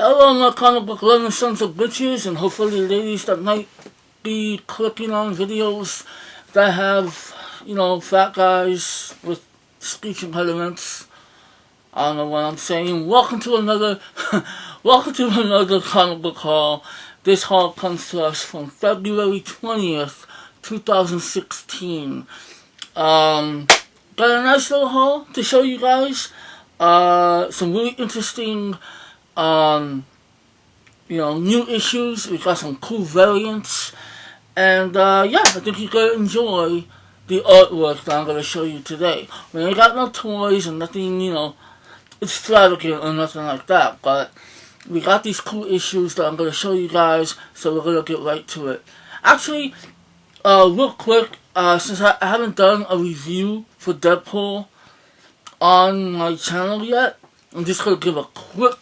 Hello, my comic book loving sons of bitches, and hopefully ladies that might be clicking on videos that have, fat guys with speech impediments. I don't know what I'm saying. Welcome to another, welcome to another comic book haul. This haul comes to us from February 20th, 2016. Got a nice little haul to show you guys. Some really interesting, new issues. We got some cool variants. And, I think you're going to enjoy the artwork that I'm going to show you today. We ain't got no toys and nothing, extravagant or nothing like that. But we got these cool issues that I'm going to show you guys, so we're going to get right to it. Actually, real quick, since I haven't done a review for Deadpool on my channel yet, I'm just going to give a quick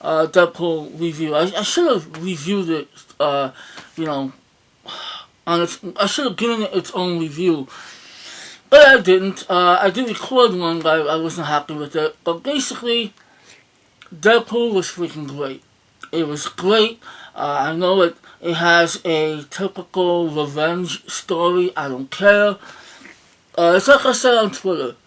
Deadpool review. I should have reviewed it, I should have given it its own review, but I didn't. I did record one, but I wasn't happy with it. But basically, Deadpool was freaking great. It was great. I know it has a typical revenge story. I don't care. It's like I said on Twitter.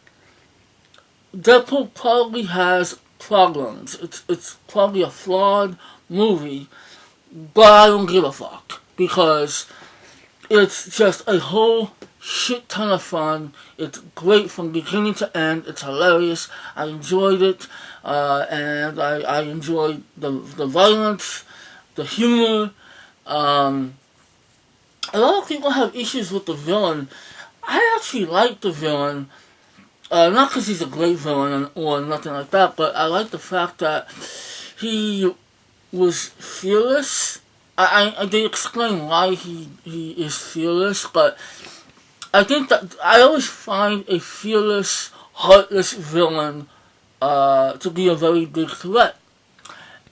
Deadpool probably has problems. It's probably a flawed movie, but I don't give a fuck because it's just a whole shit ton of fun. It's great from beginning to end. It's hilarious. I enjoyed it, and I enjoyed the violence, the humor. A lot of people have issues with the villain. I actually like the villain. Not because he's a great villain or nothing like that, but I like the fact that he was fearless. They explain why he is fearless, but I think that I always find a fearless, heartless villain to be a very big threat.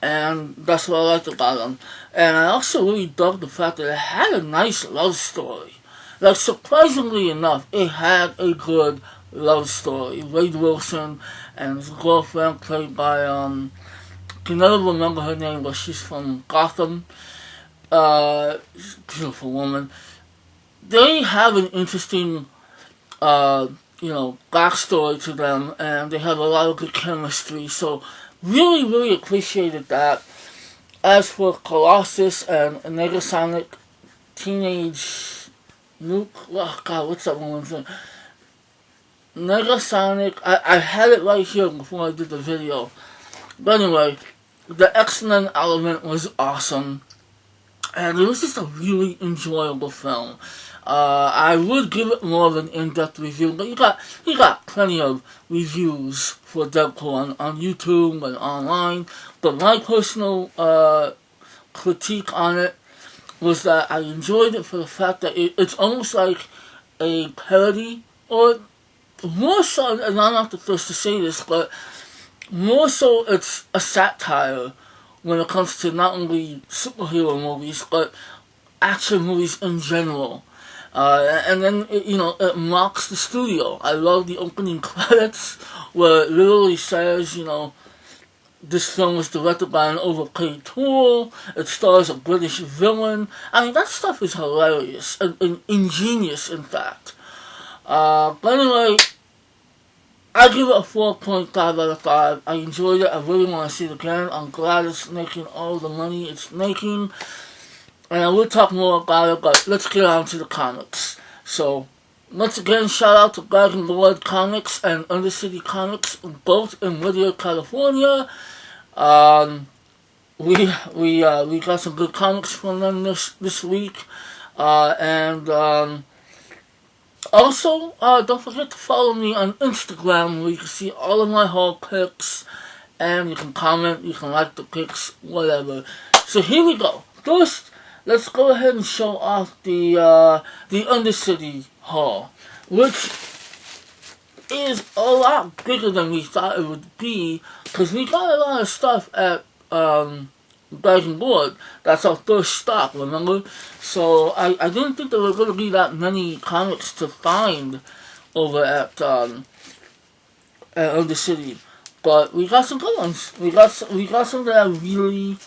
And that's what I liked about him. And I also really dug the fact that it had a nice love story. Like, surprisingly enough, it had a good love story. Wade Wilson and his girlfriend, played by, I can never remember her name, but she's from Gotham. Beautiful woman. They have an interesting, backstory to them, and they have a lot of good chemistry, so really appreciated that. As for Colossus and Negasonic Teenage Nuke, oh god, what's that woman's name? Negasonic, I had it right here before I did the video. But anyway, the X-Men element was awesome. And it was just a really enjoyable film. I would give it more of an in-depth review, but you got plenty of reviews for Deadpool on YouTube and online. But my personal critique on it was that I enjoyed it for the fact that it's almost like a parody, or more so, and I'm not the first to say this, but more so it's a satire when it comes to not only superhero movies, but action movies in general. And then, it mocks the studio. I love the opening credits where it literally says, this film was directed by an overpaid tool. It stars a British villain. I mean, that stuff is hilarious and ingenious, in fact. But anyway, I give it a 4.5 out of 5. I enjoyed it. I really want to see it again. I'm glad it's making all the money it's making. And I will talk more about it, but let's get on to the comics. So, once again, shout out to Dragon Lord Comics and Undercity Comics, both in Whittier, California. We got some good comics from them this week. Also, don't forget to follow me on Instagram, where you can see all of my haul pics, and you can comment, you can like the pics, whatever. So here we go. First, let's go ahead and show off the Undercity haul, which is a lot bigger than we thought it would be, because we got a lot of stuff at Dragon Lord. That's our first stop, remember? So I didn't think there were going to be that many comics to find over at Undercity. But we got some good ones. We got some that I really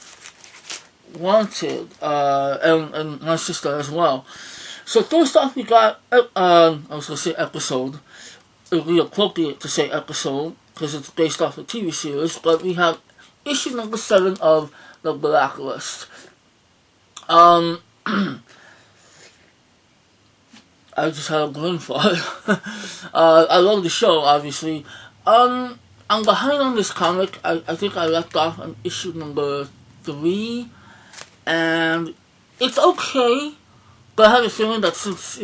wanted, and my sister as well. So first off, we got I was gonna say episode. It would be appropriate to say episode because it's based off a TV series. But we have issue number 7 of the Blacklist. I just had a grin for it. I love the show, obviously. I'm behind on this comic. I think I left off on issue number 3, and it's okay. But I have a feeling that since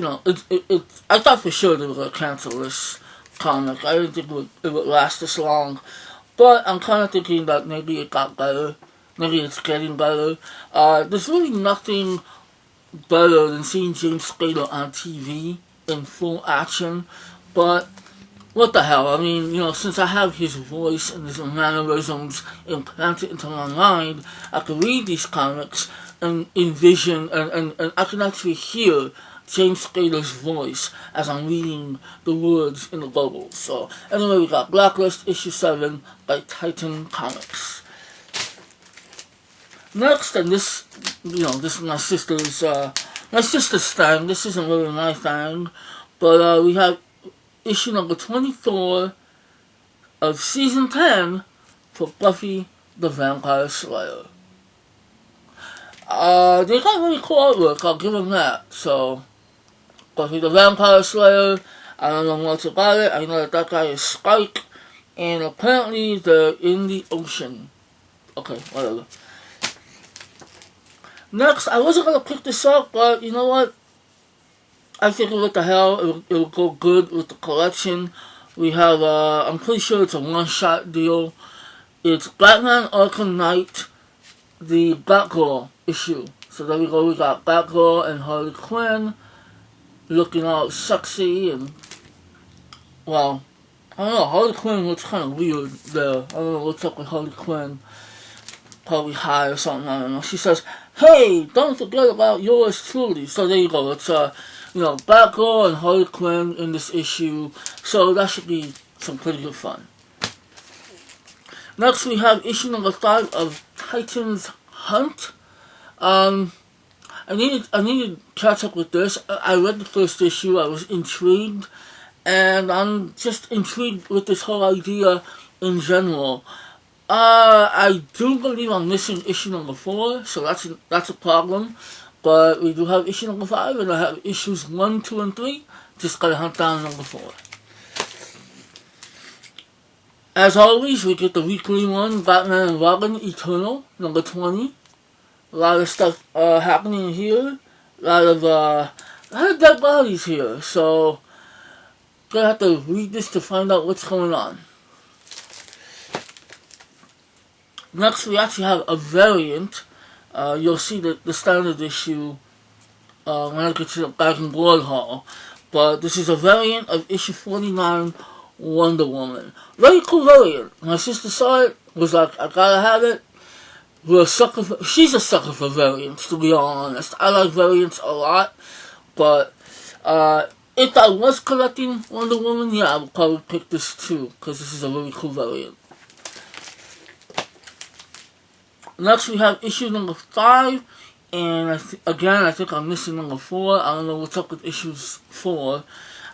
I thought for sure they were gonna cancel this comic. I didn't think it would last this long. But I'm kind of thinking that maybe it got better. Maybe it's getting better. There's really nothing better than seeing James Spader on TV in full action. But what the hell? I mean, since I have his voice and his mannerisms implanted into my mind, I can read these comics and envision, and I can actually hear James Spader's voice as I'm reading the words in the bubbles. So, anyway, we got Blacklist issue 7 by Titan Comics. Next, and this is my sister's thing. This isn't really my thing, but we have issue number 24 of season 10 for Buffy the Vampire Slayer. They got really cool artwork, I'll give them that. So, Buffy the Vampire Slayer, I don't know much about it. I know that guy is Spike, and apparently they're in the ocean. Okay, whatever. Next, I wasn't gonna pick this up, but you know what? I figured what the hell, it would go good with the collection. We have, I'm pretty sure it's a one-shot deal. It's Batman Arkham Knight, the Batgirl issue. So there we go, we got Batgirl and Harley Quinn looking all sexy and, well, I don't know, Harley Quinn looks kind of weird there. I don't know what's up with Harley Quinn. Probably high or something, I don't know. She says, hey, don't forget about yours truly. So there you go, it's Batgirl and Harley Quinn in this issue. So that should be some pretty good fun. Next we have issue number 5 of Titan's Hunt. I needed to catch up with this. I read the first issue, I was intrigued, and I'm just intrigued with this whole idea in general. I do believe I'm missing issue number 4, so that's a problem. But we do have issue number 5, and I have issues 1, 2, and 3. Just gotta hunt down number 4. As always, we get the weekly one, Batman and Robin Eternal, number 20. A lot of stuff happening here. A lot of dead bodies here. So, gonna have to read this to find out what's going on. Next, we actually have a variant. You'll see the standard issue when I get to the back and board haul. But this is a variant of issue 49, Wonder Woman. Very cool variant. My sister saw it, was like, I gotta have it. She's a sucker for variants, to be all honest. I like variants a lot, but if I was collecting Wonder Woman, yeah, I would probably pick this too, because this is a really cool variant. Next we have issue number 5, and I think I'm missing number 4. I don't know what's up with issues 4.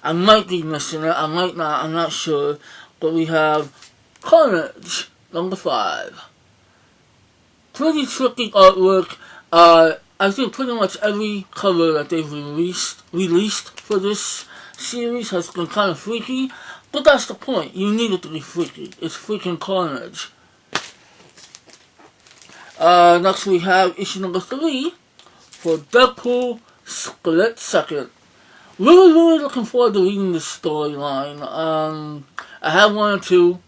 I might be missing it, I might not, I'm not sure. But we have Carnage, number 5. Pretty tricky artwork. I think pretty much every cover that they've released for this series has been kind of freaky, but that's the point. You need it to be freaky. It's freaking Carnage. Next we have issue number 3 for Deadpool Split Second. Really looking forward to reading this storyline. I have 1 or 2.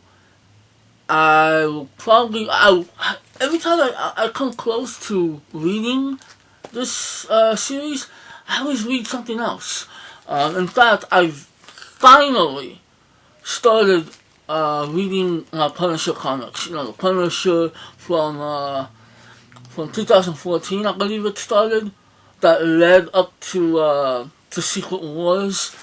I will probably, every time I come close to reading this series, I always read something else. In fact, I've finally started reading Punisher comics. The Punisher from 2014, I believe it started, that led up to Secret Wars.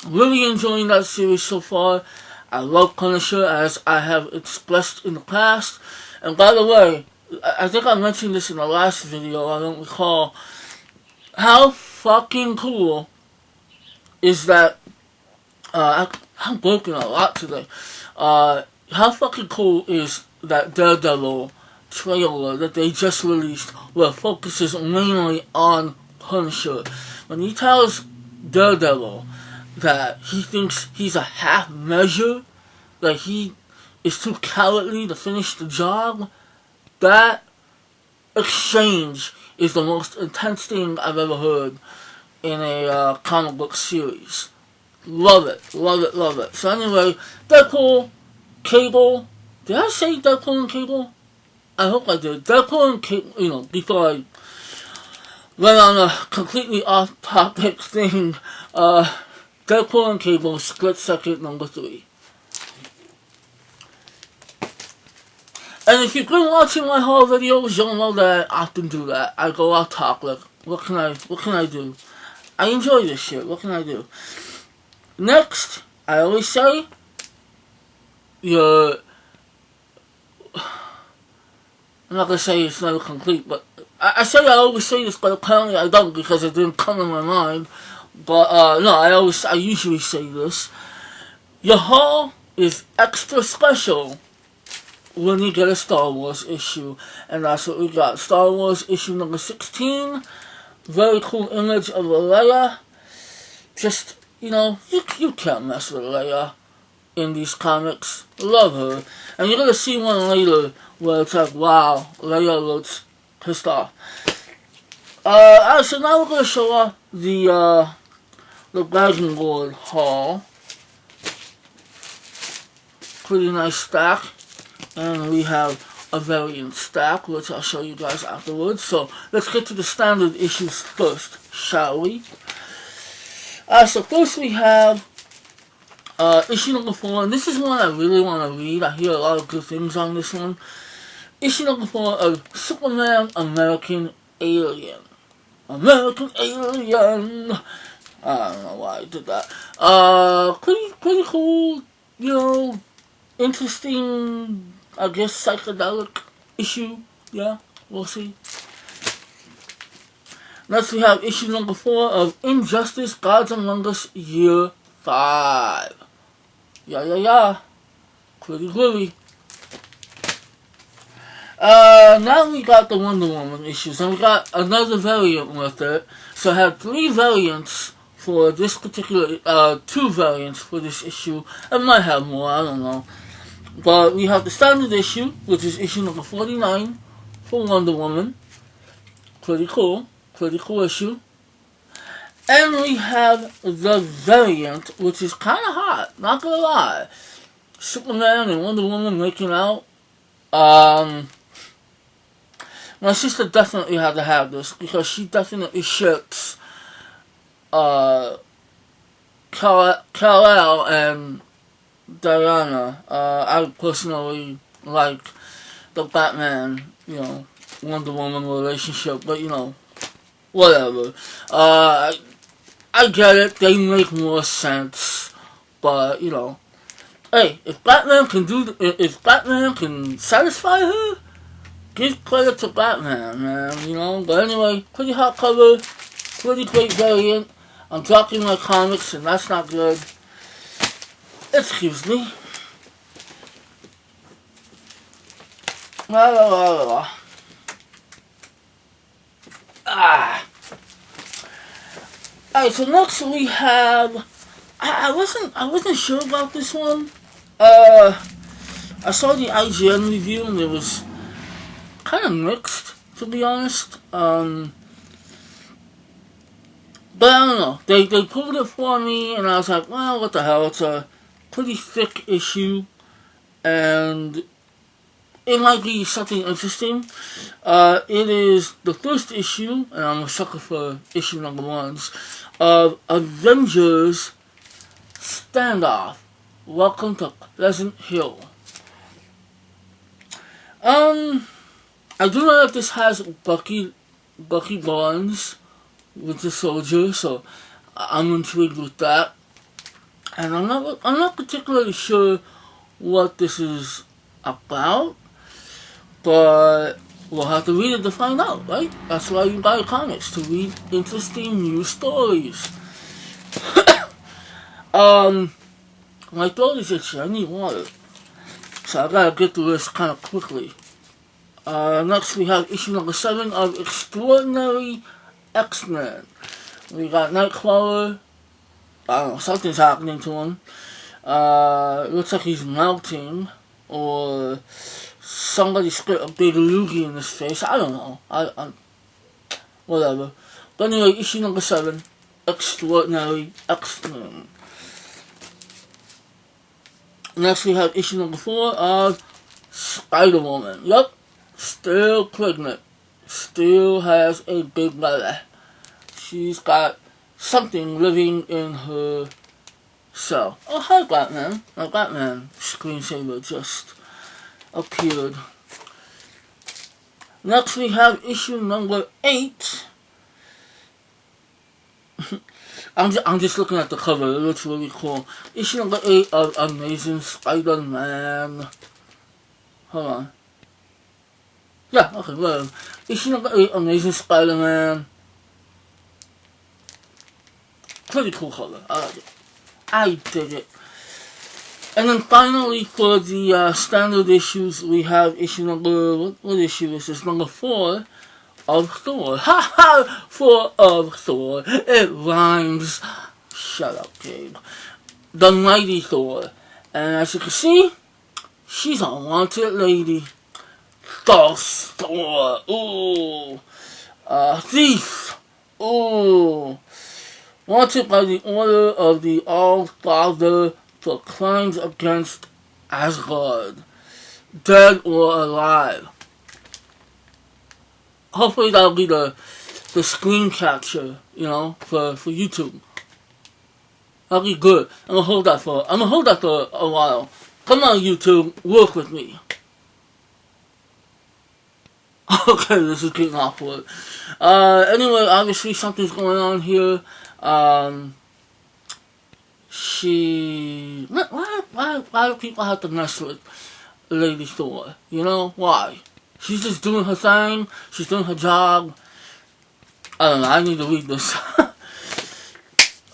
Really enjoying that series so far. I love Punisher, as I have expressed in the past. And by the way, I think I mentioned this in the last video, I don't recall. How fucking cool is that, I'm broken a lot today. How fucking cool is that Daredevil trailer that they just released, where it focuses mainly on Punisher. When he tells Daredevil that he thinks he's a half measure, that he is too cowardly to finish the job, that exchange is the most intense thing I've ever heard in a comic book series. Love it, love it, love it. So anyway, Deadpool, Cable. Did I say Deadpool and Cable? I hope I did. Deadpool and Cable, before I went on a completely off-topic thing, Deadpool and Cable, split second number 3. And if you've been watching my whole videos, you'll know that I often do that. I go off topic. What can I do? I enjoy this shit. What can I do? Next, I always say, I'm not gonna say it's never complete, but I always say this, but apparently I don't because it didn't come in my mind. But no, I usually say this. Your haul is extra special when you get a Star Wars issue, and that's what we got. Star Wars issue number 16. Very cool image of Leia. Just, you can't mess with Leia in these comics. Love her. And you're gonna see one later where it's like, wow, Leia looks pissed off. Alright, so now we're gonna show off the Dragon Lord haul. Pretty nice stack. And we have a variant stack, which I'll show you guys afterwards. So let's get to the standard issues first, shall we? So first we have issue number 4, and this is one I really want to read. I hear a lot of good things on this one. Issue number 4 of Superman American Alien. American Alien! I don't know why I did that. Pretty cool, interesting, I guess, psychedelic issue. Yeah, we'll see. Next we have issue number 4 of Injustice Gods Among Us Year 5. Yeah. Pretty groovy. Now we got the Wonder Woman issues, and we got another variant with it. So I have 3 variants for this particular, 2 variants for this issue. I might have more, I don't know. But we have the standard issue, which is issue number 49 for Wonder Woman. Pretty cool issue. And we have the variant, which is kind of hot, not gonna lie. Superman and Wonder Woman making out. My sister definitely had to have this because she definitely ships Kal-El and Diana. I personally like the Batman, Wonder Woman relationship, but whatever. I get it, they make more sense, but hey, if Batman can satisfy her, give credit to Batman, man, But anyway, pretty hot cover, pretty great variant. I'm dropping my comics, and that's not good. Excuse me. Alright, so next we have, I wasn't sure about this one. I saw the IGN review and it was kind of mixed, to be honest. But I don't know. They pulled it for me, and I was like, well, what the hell? It's a pretty thick issue, and it might be something interesting. It is the first issue, and I'm a sucker for issue number 1s, of Avengers Standoff. Welcome to Pleasant Hill. I do know that this has Bucky Barnes with the soldier, so I'm intrigued with that. and I'm not particularly sure what this is about, but we'll have to read it to find out, right? That's why you buy comics, to read interesting new stories. My throat is itchy. I need water, so I gotta get through this kind of quickly. Next we have issue number 7 of Extraordinary X-Men. We got Nightcrawler. I don't know, something's happening to him. Looks like he's melting, or somebody spit a big loogie in his face. I don't know. Whatever. But anyway, issue number 7, Extraordinary X-Men. Next we have issue number 4 of Spider-Woman. Yup, still pregnant. Still has a big belly. She's got something living in her cell. Oh, hi Batman. My Batman screensaver just appeared. Next we have issue number 8. I'm just looking at the cover. It looks really cool. Issue number 8 of Amazing Spider-Man. Hold on. Yeah, okay, well, issue number 8, Amazing Spider-Man. Pretty cool cover. I like it. I dig it. And then finally, for the standard issues, we have issue number, what issue is this? Number 4 of Thor. Ha ha! 4 of Thor. It rhymes. Shut up, Gabe. The Mighty Thor. And as you can see, she's a wanted lady. False Thor. Ooh. Thief. Ooh. Wanted by the order of the All-Father for crimes against Asgard. Dead or alive. Hopefully that'll be the screen capture, for YouTube. That'll be good. I'm gonna hold that for a while. Come on, YouTube, work with me. Okay, this is getting awkward. Anyway, obviously something's going on here. Why do people have to mess with Lady Thor? Why? She's just doing her thing. She's doing her job. I don't know. I need to read this.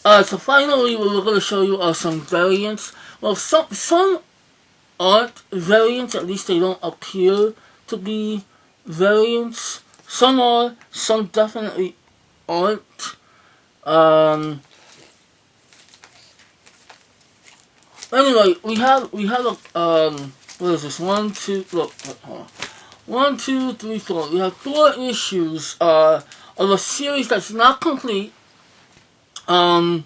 So finally, we're going to show you some variants. Well, some aren't variants. At least they don't appear to be variants. Some are. Some definitely aren't. Anyway, we have a what is this? 1, 2. Look, hold on. 1, 2, 3, 4. We have 4 issues of a series that's not complete. But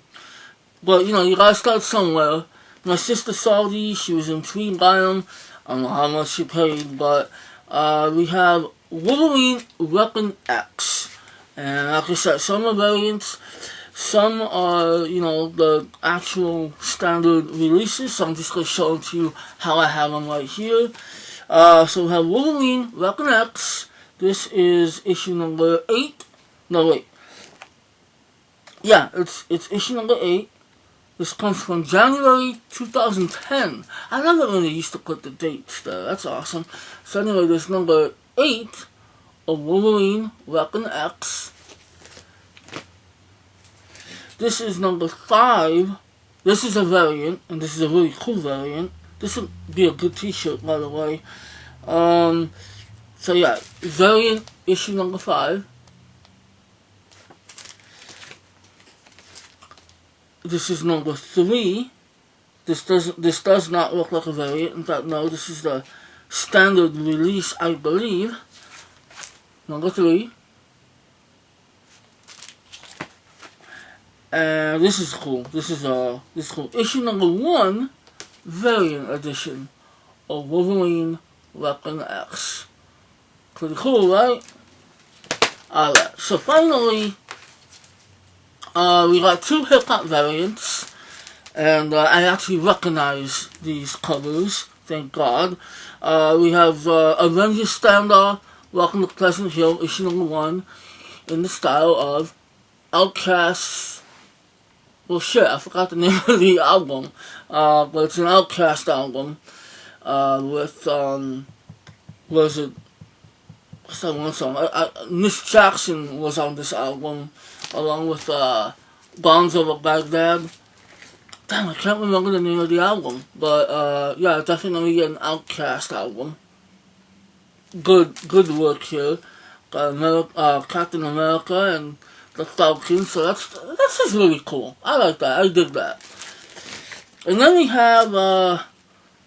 you gotta start somewhere. My sister saw these. She was intrigued by them. I don't know how much she paid, but we have Wolverine Weapon X, and like I said, some are variants. Some are, the actual standard releases. So I'm just gonna show them to you how I have them right here. So we have Wolverine Weapon X. This is issue number 8. No, wait. Yeah, it's issue number 8. This comes from January 2010. I love it when they used to put the dates there. That's awesome. So anyway, this number 8 of Wolverine Weapon X. This is number 5. This is a variant, and this is a really cool variant. This would be a good t-shirt, by the way. So yeah, variant issue number 5. This is number 3. This does not look like a variant. In fact, no, this is the standard release, I believe. Number 3. And this is cool. This is cool. Issue number 1, variant edition of Wolverine Weapon X. Pretty cool, right? Alright, so finally, we got 2 hip-hop variants, and I actually recognize these covers, thank God. We have Avengers Standoff, Welcome to Pleasant Hill, issue number 1, in the style of Outkast's well, shit, I forgot the name of the album. But it's an Outkast album. With, was it, what's that one song? Miss Jackson was on this album, along with, Bombs Over Baghdad. Damn, I can't remember the name of the album. But, yeah, definitely an Outkast album. Good work here. Captain America and the Falcon, so that's just really cool. I like that. I dig that. And then we have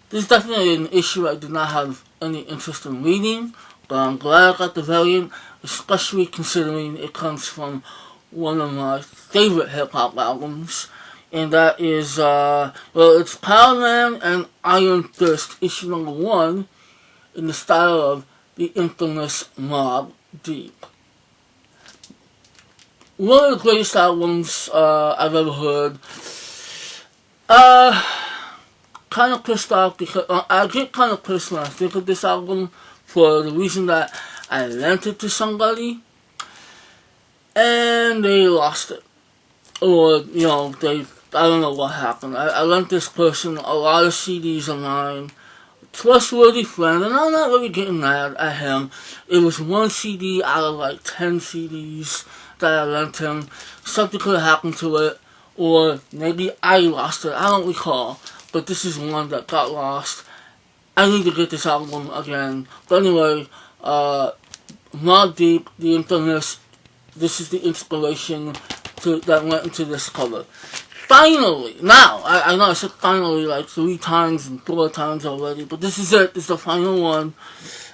this is definitely an issue I did not have any interest in reading, but I'm glad I got the variant, especially considering it comes from one of my favorite hip hop albums, and that is it's Power Man and Iron Fist issue number 1 in the style of the infamous Mobb Deep. One of the greatest albums I've ever heard. Kind of pissed off because I get kind of pissed when I think of this album for the reason that I lent it to somebody and they lost it. Or, I don't know what happened. I lent this person a lot of CDs of mine. Trustworthy friend, and I'm not really getting mad at him. It was one CD out of like 10 CDs that I lent him. Something could have happened to it, or maybe I lost it. I don't recall, but this is one that got lost. I need to get this album again. But anyway, Mobb Deep, the infamous. This is the inspiration that went into this cover. Finally, now, I know I said finally like 3 times and 4 times already, but this is it. This is the final one.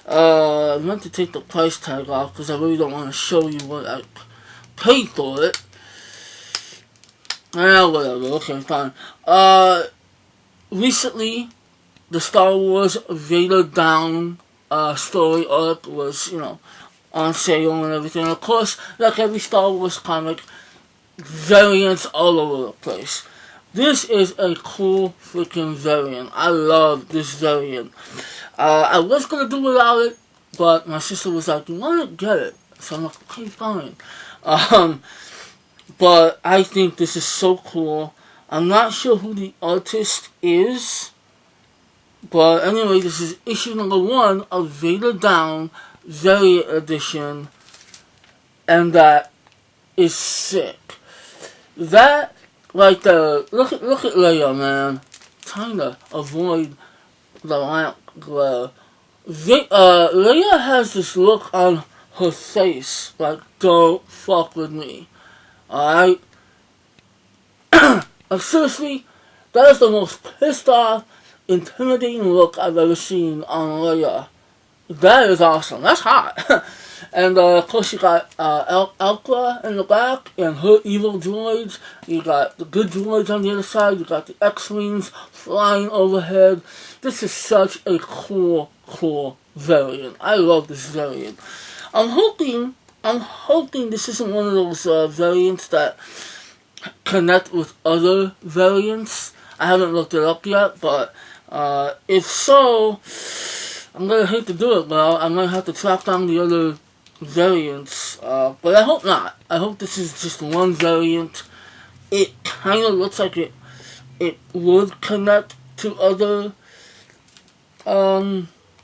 I meant to take the price tag off because I really don't want to show you what I paid for it. Whatever. Okay, fine. Recently, the Star Wars Vader Down story arc was, on sale and everything. Of course, like every Star Wars comic, variants all over the place. This is a cool freaking variant. I love this variant. I was gonna do without it, but my sister was like, "You want to get it?" So I'm like, "Okay, fine." But I think this is so cool. I'm not sure who the artist is, but anyway, this is issue number 1 of Vader Down Variant Edition, and that is sick. That, like look at Leia, man. Trying to avoid the lamp glare. Leia has this look on her face, like, don't fuck with me. Alright? Seriously, that is the most pissed off, intimidating look I've ever seen on Leia. That is awesome. That's hot. And of course you got Alpha in the back and her evil droids. You got the good droids on the other side. You got the X-Wings flying overhead. This is such a cool variant. I love this variant. I'm hoping this isn't one of those variants that connect with other variants. I haven't looked it up yet, but if so, I'm gonna hate to do it, but I'm gonna have to track down the other variants, but I hope not. I hope this is just one variant. It kind of looks like it would connect to other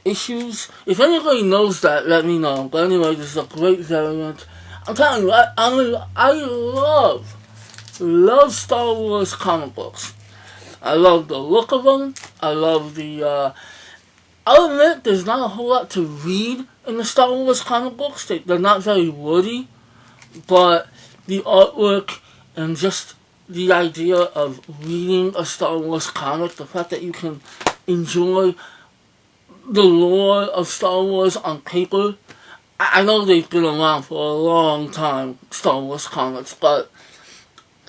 issues. If anybody knows that, let me know. But anyway, this is a great variant. I'm telling you, I love Star Wars comic books. I love the look of them. I love the I'll admit there's not a whole lot to read in the Star Wars comic books. They're not very wordy, but the artwork and just the idea of reading a Star Wars comic, the fact that you can enjoy the lore of Star Wars on paper. I know they've been around for a long time, Star Wars comics, but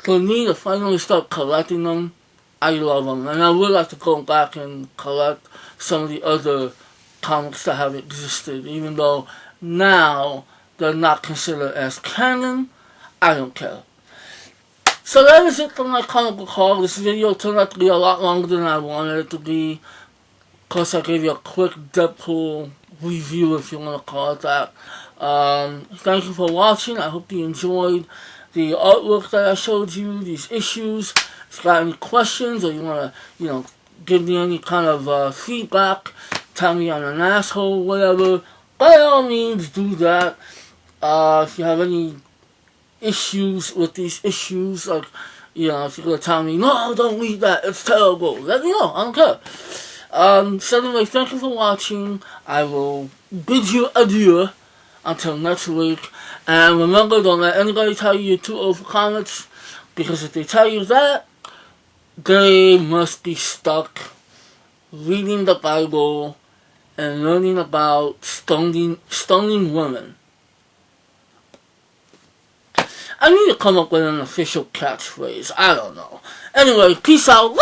for me to finally start collecting them, I love them. And I would like to go back and collect some of the other comics that have existed, even though now they're not considered as canon. I don't care. So that is it for my comic book haul. This video turned out to be a lot longer than I wanted it to be. Of course, I gave you a quick Deadpool review, if you want to call it that. Thank you for watching. I hope you enjoyed the artwork that I showed you, these issues. If you got any questions or you want to, give me any kind of feedback, tell me I'm an asshole, whatever, by all means do that. If you have any issues with these issues, like, if you're going to tell me, no, don't read that, it's terrible, let me know, I don't care. So anyway, thank you for watching. I will bid you adieu until next week. And remember, don't let anybody tell you you're too old for comics, because if they tell you that, they must be stuck reading the Bible and learning about stoning women. I need to come up with an official catchphrase. I don't know. Anyway, peace out.